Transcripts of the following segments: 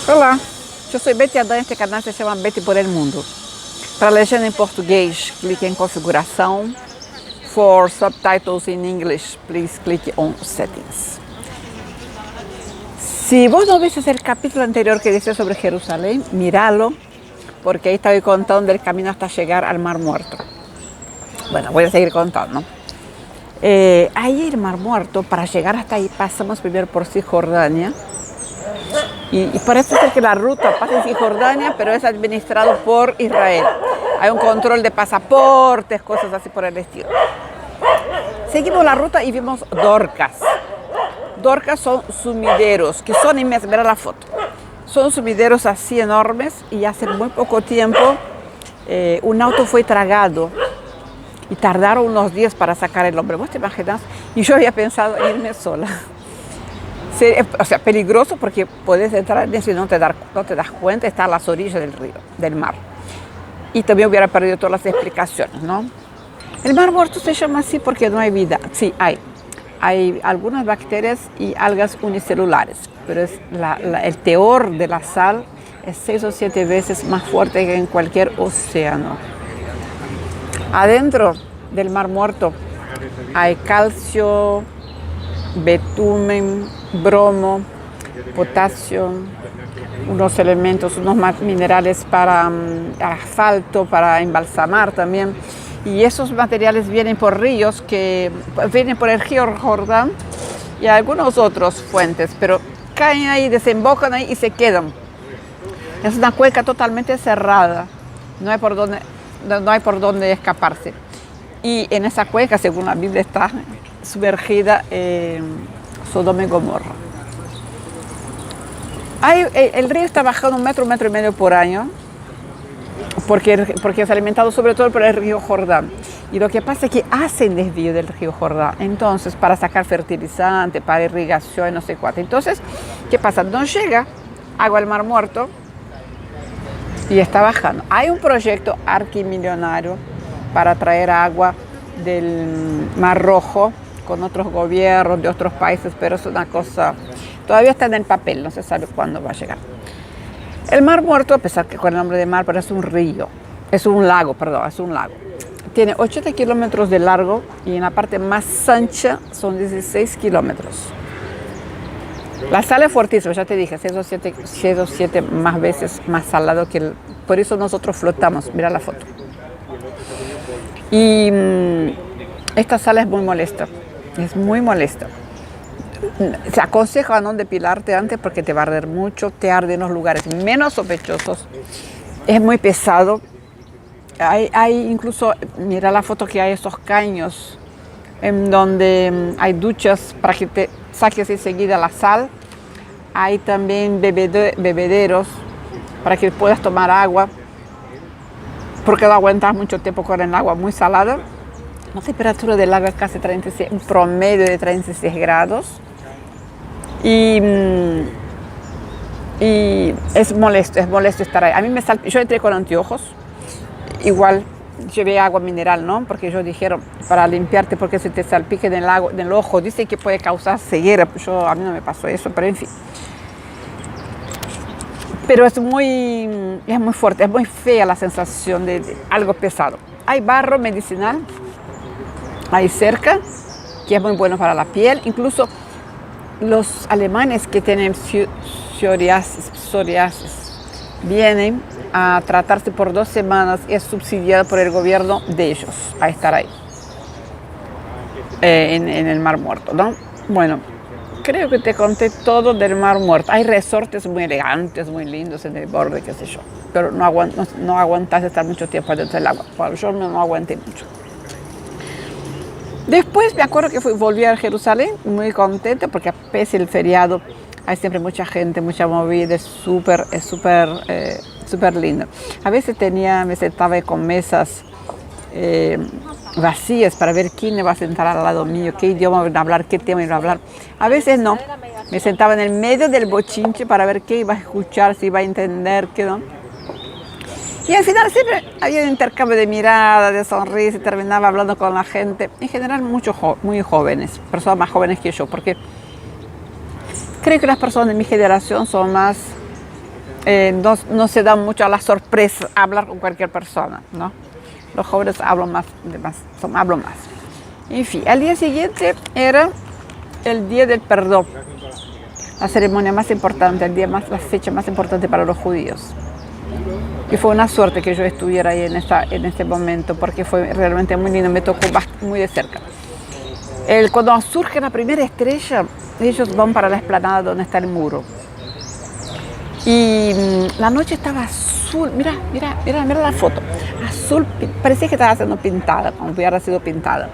Olá, eu sou Betty Adã, este canal se chama Betty por el Mundo. Para legenda em português, clique em configuração. For subtitles in English, please click on settings. Si vos no viste el capítulo anterior que dice sobre Jerusalén, míralo, porque ahí estoy contando el camino hasta llegar al Mar Muerto. Bueno, voy a seguir contando. Ahí el Mar Muerto, para llegar hasta ahí pasamos primero por Cisjordania. Y parece ser que la ruta pasa en Cisjordania, pero es administrado por Israel. Hay un control de pasaportes, cosas así por el estilo. Seguimos la ruta y vimos Dorcas. Dorcas son sumideros, que son inmensos. Mira la foto. Son sumideros así enormes y hace muy poco tiempo un auto fue tragado y tardaron unos días para sacar el hombre. ¿Vos te imaginas? Y yo había pensado en irme sola. O sea, peligroso porque puedes entrar en eso y no te das cuenta, está a las orillas del río, del mar. Y también hubiera perdido todas las explicaciones, ¿no? El Mar Muerto se llama así porque no hay vida. Sí, hay. Hay algunas bacterias y algas unicelulares, pero el teor de la sal es 6 o 7 veces más fuerte que en cualquier océano. Adentro del Mar Muerto hay calcio, betumen, bromo, potasio, unos elementos, unos minerales para asfalto, para embalsamar también. Y esos materiales vienen por ríos que vienen por el río Jordán y algunas otras fuentes, pero caen ahí, desembocan ahí y se quedan. Es una cuenca totalmente cerrada, no hay por dónde escaparse. Y en esa cuenca, según la Biblia, está sumergida Sodoma y Gomorra. El río está bajando 1 metro y medio por año, porque es alimentado sobre todo por el río Jordán. Y lo que pasa es que hacen desvío del río Jordán, entonces para sacar fertilizante, para irrigación, no sé cuánto. Entonces, ¿qué pasa? No llega agua al Mar Muerto y está bajando. Hay un proyecto arquimillonario para traer agua del Mar Rojo con otros gobiernos de otros países, pero es una cosa, todavía está en el papel, no se sabe cuándo va a llegar. El Mar Muerto, a pesar que con el nombre de mar, pero es un río, es un lago. Tiene 80 kilómetros de largo y en la parte más ancha son 16 kilómetros. La sal es fuertísima, ya te dije, 6 o 7 más veces más salado que el... Por eso nosotros flotamos, mira la foto. Y esta sal es muy molesta. Se aconseja no depilarte antes porque te va a arder mucho, te arde en los lugares menos sospechosos. Es muy pesado. Hay incluso, mira la foto que hay estos caños en donde hay duchas para que te saques enseguida la sal. Hay también bebederos para que puedas tomar agua, porque no aguantas mucho tiempo con el agua muy salada. La temperatura del agua es casi 36, un promedio de 36 grados. Y es molesto estar ahí. A mí yo entré con anteojos, igual llevé agua mineral, ¿no? Porque ellos dijeron, para limpiarte, porque se te salpique en el ojo, dicen que puede causar ceguera. A mí no me pasó eso, pero en fin. Pero es muy fuerte, es muy fea la sensación de algo pesado. Hay barro medicinal ahí cerca, que es muy bueno para la piel. Incluso los alemanes que tienen psoriasis vienen a tratarse por 2 semanas y es subsidiado por el gobierno de ellos a estar ahí, en el Mar Muerto, ¿no? Bueno, creo que te conté todo del Mar Muerto. Hay resortes muy elegantes, muy lindos en el borde, qué sé yo, pero no aguantas estar mucho tiempo dentro del agua. Bueno, yo no aguanté mucho. Después me acuerdo que volví a Jerusalén muy contenta porque pese el feriado hay siempre mucha gente, mucha movida, es súper lindo. A veces me sentaba con mesas vacías para ver quién me va a sentar al lado mío, qué idioma iba a hablar, qué tema iba a hablar. A veces no, me sentaba en el medio del bochinche para ver qué iba a escuchar, si iba a entender, qué no. Y al final siempre había un intercambio de miradas, de sonrisas, y terminaba hablando con la gente, en general muy jóvenes, personas más jóvenes que yo, porque creo que las personas de mi generación son más no se dan mucho a la sorpresa hablar con cualquier persona, ¿no? Los jóvenes hablan más. En fin, al día siguiente era el Día del Perdón, la ceremonia más importante, la fecha más importante para los judíos. Y fue una suerte que yo estuviera ahí en este momento, porque fue realmente muy lindo, me tocó muy de cerca. Cuando surge la primera estrella, ellos van para la explanada donde está el muro. Y la noche estaba azul, mira la foto, azul, parecía que estaba siendo pintada, como hubiera sido pintada.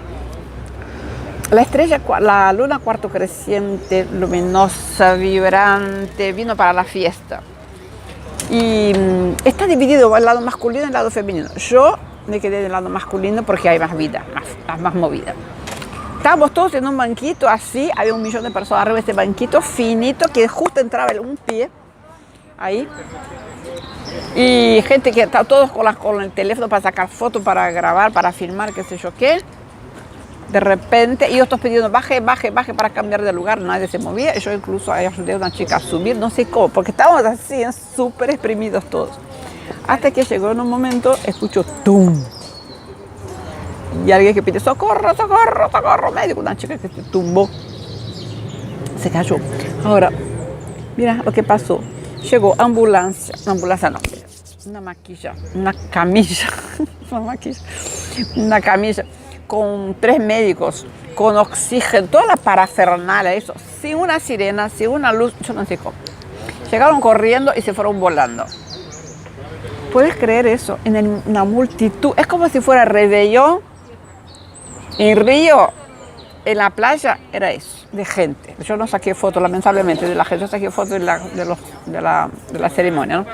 La estrella, la luna cuarto creciente, luminosa, vibrante, vino para la fiesta. Y está dividido el lado masculino y el lado femenino. Yo me quedé del lado masculino porque hay más vida, más movida. Estábamos todos en un banquito así, había 1 millón de personas arriba de este banquito finito que justo entraba un pie ahí. Y gente que está todos con el teléfono para sacar fotos, para grabar, para filmar, qué sé yo qué. De repente, y otros pidiendo baje para cambiar de lugar, nadie se movía. Yo incluso ayudé a una chica a subir, no sé cómo, porque estábamos así, súper exprimidos todos. Hasta que llegó en un momento, escucho ¡tum! Y alguien que pide socorro, médico, una chica que se tumbó, se cayó. Ahora, mira lo que pasó. Llegó ambulancia no, una camilla con 3 médicos, con oxígeno, toda la parafernalia, eso, sin una sirena, sin una luz, yo no sé cómo. Llegaron corriendo y se fueron volando. ¿Puedes creer eso? En una multitud, es como si fuera Rebellón en Río, en la playa, era eso, de gente. Yo no saqué fotos, lamentablemente, de la gente, yo saqué fotos de la ceremonia, ¿no?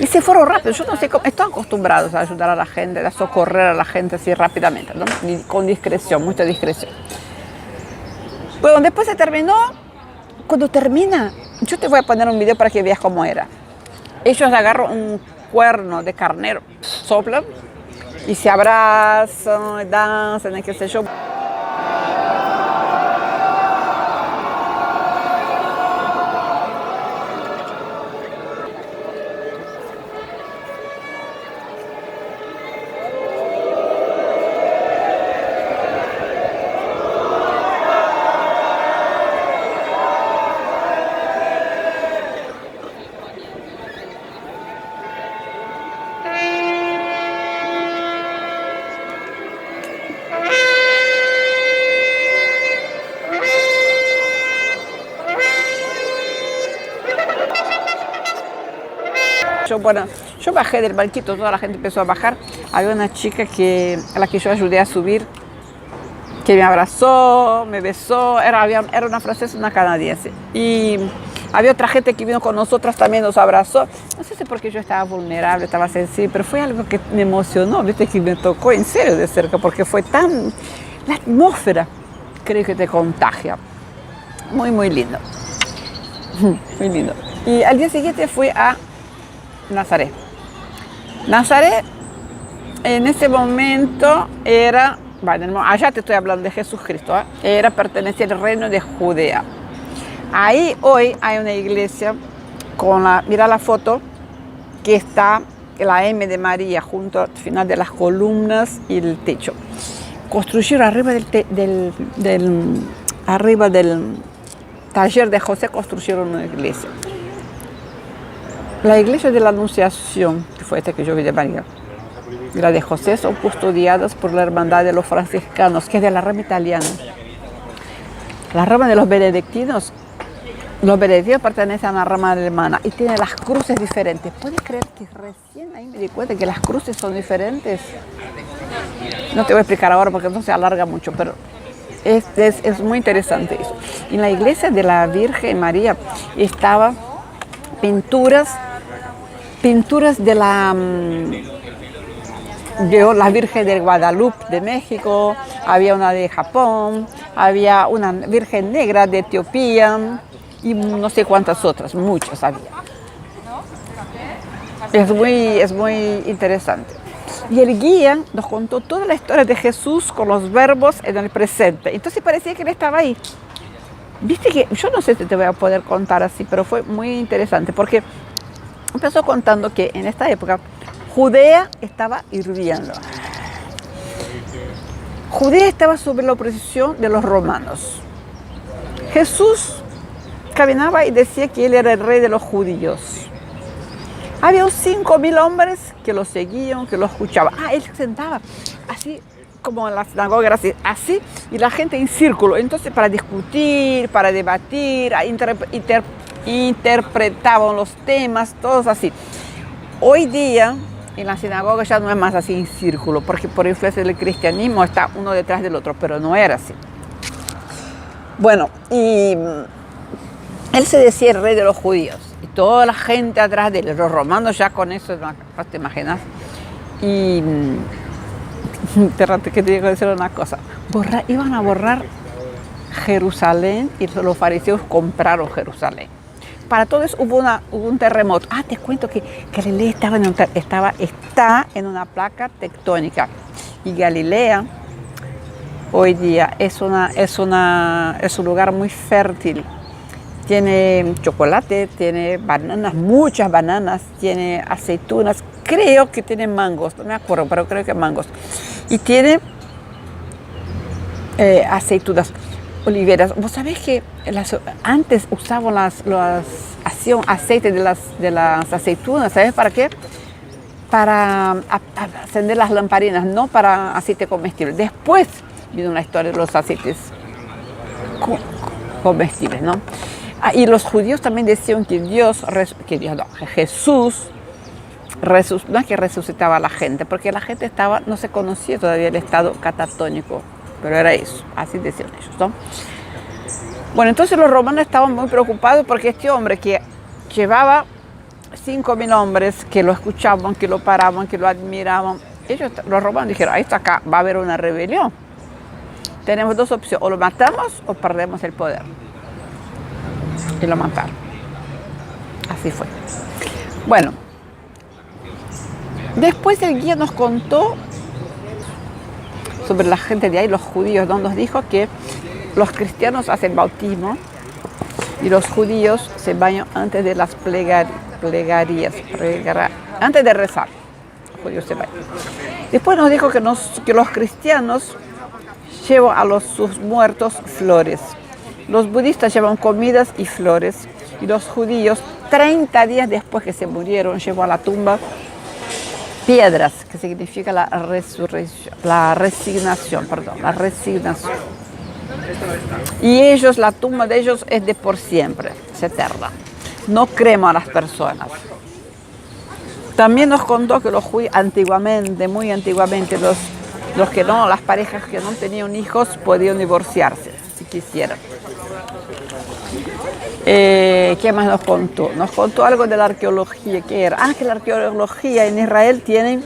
Y se fueron rápido, yo no sé cómo, están acostumbrados a ayudar a la gente, a socorrer a la gente así rápidamente, ¿no? Y con discreción, mucha discreción. Bueno, después se terminó, cuando termina, yo te voy a poner un video para que veas cómo era. Ellos agarran un cuerno de carnero, soplan y se abrazan, danzan, qué sé yo. Yo bajé del banquito, toda la gente empezó a bajar. Había una chica a la que yo ayudé a subir, que me abrazó, me besó, era una francesa, una canadiense. Y había otra gente que vino con nosotras, también nos abrazó. No sé si porque yo estaba vulnerable, estaba sensible, pero fue algo que me emocionó, viste, que me tocó en serio de cerca, porque fue tan... La atmósfera creo que te contagia. Muy, muy lindo. Muy lindo. Y al día siguiente fui a Nazaret. Nazaret en ese momento era, bueno, allá te estoy hablando de Jesucristo, pertenecía al reino de Judea. Ahí hoy hay una iglesia mira la foto, que está la M de María junto al final de las columnas y el techo. Construyeron arriba arriba del taller de José, construyeron una iglesia. La iglesia de la Anunciación, que fue esta que yo vi de María, y la de José son custodiadas por la hermandad de los franciscanos, que es de la rama italiana. La rama de los benedictinos pertenecen a la rama alemana y tienen las cruces diferentes. ¿Puedes creer que recién ahí me di cuenta que las cruces son diferentes? No te voy a explicar ahora porque no se alarga mucho, pero es muy interesante eso. En la iglesia de la Virgen María estaban pinturas de la Virgen de Guadalupe de México, había una de Japón, había una Virgen Negra de Etiopía y no sé cuántas otras, muchas había. Es muy interesante. Y el guía nos contó toda la historia de Jesús con los verbos en el presente. Entonces parecía que él estaba ahí. Viste que, yo no sé si te voy a poder contar así, pero fue muy interesante porque Empezó contando que en esta época Judea estaba hirviendo. Judea estaba sobre la oposición de los romanos. Jesús caminaba y decía que él era el rey de los judíos. Había 5.000 hombres que lo seguían, que lo escuchaban. Él se sentaba así como en la sinagoga, era así, y la gente en círculo. Entonces, para discutir, para debatir, interpretaban los temas, todos así. Hoy día, en la sinagoga ya no es más así en círculo, porque por influencia del cristianismo está uno detrás del otro, pero no era así. Bueno, y él se decía el rey de los judíos, y toda la gente atrás de él, los romanos ya con eso, no te imaginas. Y que te digo que decir una cosa, iban a borrar Jerusalén y los fariseos compraron Jerusalén. Para todo eso hubo un terremoto. Te cuento que Galilea está en una placa tectónica. Y Galilea hoy día es un lugar muy fértil. Tiene chocolate, tiene bananas, muchas bananas, tiene aceitunas, creo que tiene mangos, no me acuerdo, pero creo que mangos. Y tiene aceitunas, oliveras. Vos sabés que antes usaban hacían aceite de las aceitunas, ¿sabes para qué? Para encender las lamparinas, no para aceite comestible. Después vino la historia de los aceites comestibles, ¿no? Y los judíos también decían que Jesús no es que resucitaba a la gente, porque la gente no se conocía todavía el estado catatónico, pero era eso, así decían ellos, ¿no? Bueno, entonces los romanos estaban muy preocupados porque este hombre que llevaba 5.000 hombres que lo escuchaban, que lo paraban, que lo admiraban, los romanos dijeron, esto acá va a haber una rebelión. Tenemos dos opciones, o lo matamos o perdemos el poder. Y lo mataron. Así fue. Bueno, después el guía nos contó sobre la gente de ahí, los judíos, donde nos dijo que los cristianos hacen bautismo y los judíos se bañan antes de las plegarias, antes de rezar. Los judíos se bañan. Después nos dijo que los cristianos llevan a sus muertos flores. Los budistas llevan comidas y flores. Y los judíos, 30 días después que se murieron, llevan a la tumba piedras, que significa la resignación. Y la tumba de ellos es de por siempre, es eterna. No creemos a las personas. También nos contó que los judíos antiguamente, muy antiguamente, las parejas que no tenían hijos podían divorciarse si quisieran. ¿Qué más nos contó? Nos contó algo de la arqueología. ¿Qué era? Que la arqueología en Israel tiene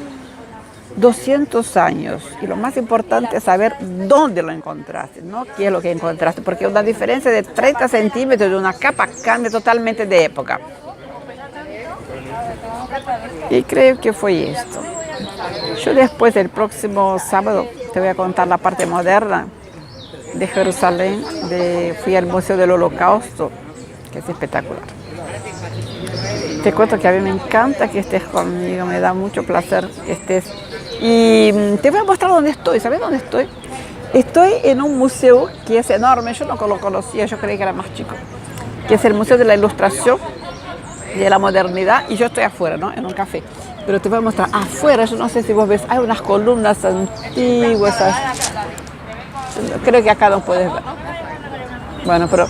200 años. Y lo más importante es saber dónde lo encontraste, no qué es lo que encontraste. Porque una diferencia de 30 centímetros de una capa cambia totalmente de época. Y creo que fue esto. Yo después, el próximo sábado, te voy a contar la parte moderna de Jerusalén. Fui al Museo del Holocausto, que es espectacular. Te cuento que a mí me encanta que estés conmigo, me da mucho placer que estés. Y te voy a mostrar dónde estoy. ¿Sabes dónde estoy? Estoy en un museo que es enorme, yo no lo conocía, yo creí que era más chico, que es el Museo de la Ilustración y de la Modernidad, y yo estoy afuera, ¿no? En un café. Pero te voy a mostrar afuera, yo no sé si vos ves, hay unas columnas antiguas. Creo que acá no puedes ver. Bueno, pero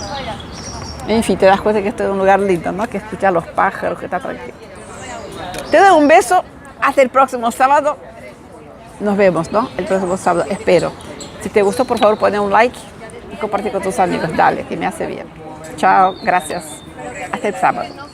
en fin, te das cuenta que esto es un lugar lindo, ¿no? Que escuchar los pájaros, que está tranquilo. Te doy un beso, hasta el próximo sábado. Nos vemos, ¿no? El próximo sábado, espero. Si te gustó, por favor, pon un like y comparte con tus amigos. Dale, que me hace bien. Chao, gracias. Hasta el sábado.